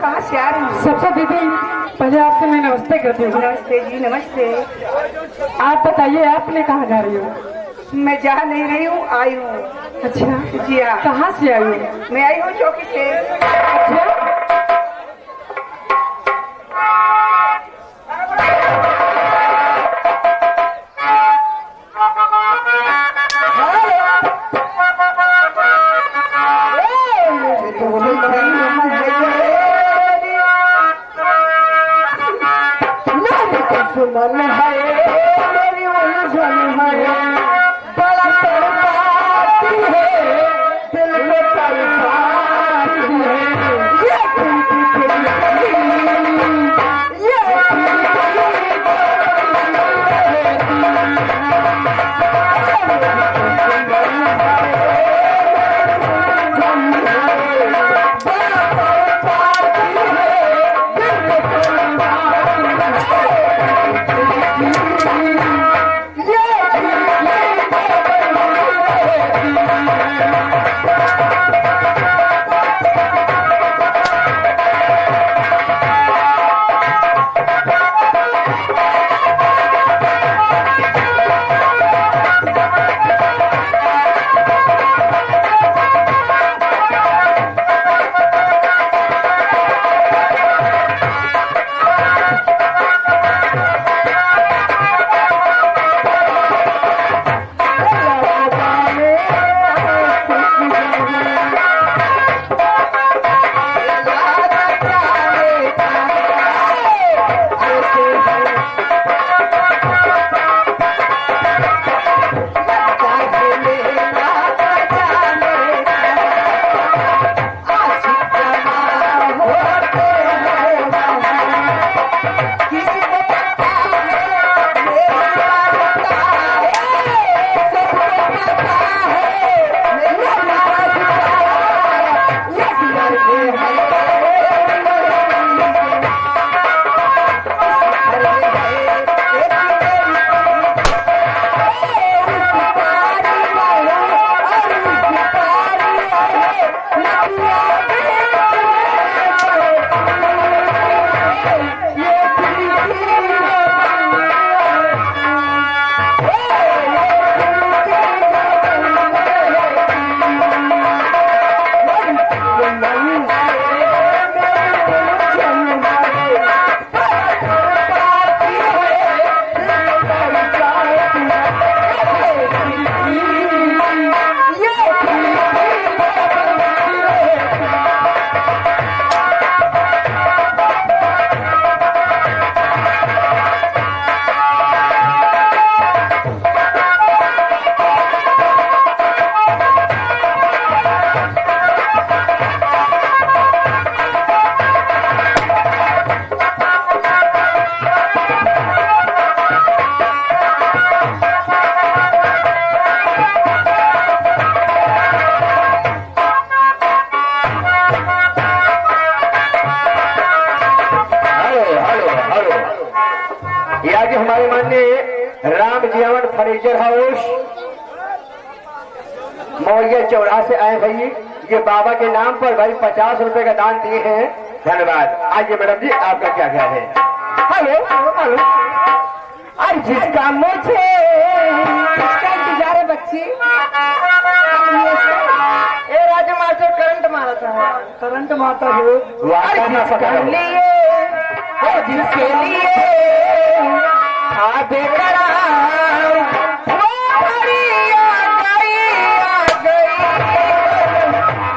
कहाँ से आ रही हैं? सबसे दीदी पहले आपसे मैं नमस्ते करती हूँ। नमस्ते जी, नमस्ते। आप बताइए आपने कहाँ जा रही हो? मैं जा नहीं रही हूँ, आई हूँ। अच्छा, जी हाँ। कहाँ से आई हो? मैं आई हूँ चौकी से। अच्छा, सुमन है मेरी उलझन है, बड़ा तड़पाती है, दिल को तड़पाती है। ये खिलती खिलती, ये हमारे माननीय राम जीवन फर्नीचर हाउस मौलिया चौराहा से आए भाई, ये बाबा के नाम पर भाई 50 रुपए का दान दिए हैं। धन्यवाद। आइए मैडम जी, आपका क्या ख्याल है? हेलो हेलो, और जिसका मुझे इसका इंतजार है बच्ची, ए राजा मास्टर करंट मारा था। करंट माता हो वाह, लिए और जिसके लिए आधे करा वो हरी आ गई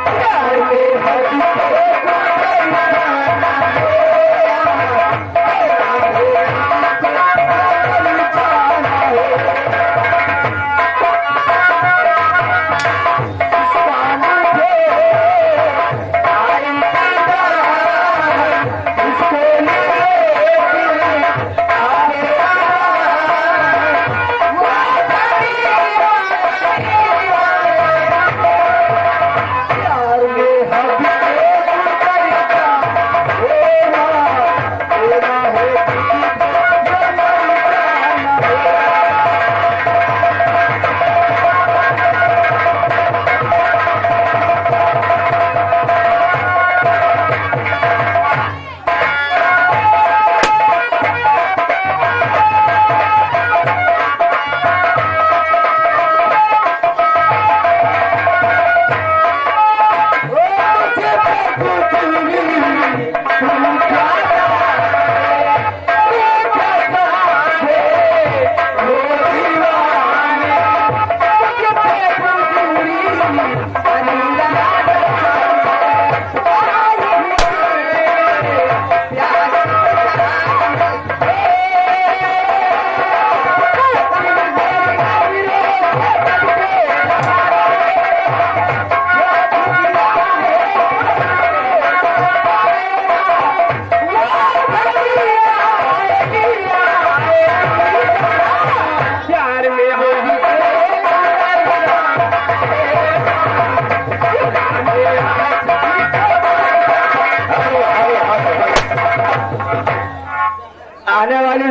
प्यार में आने वाली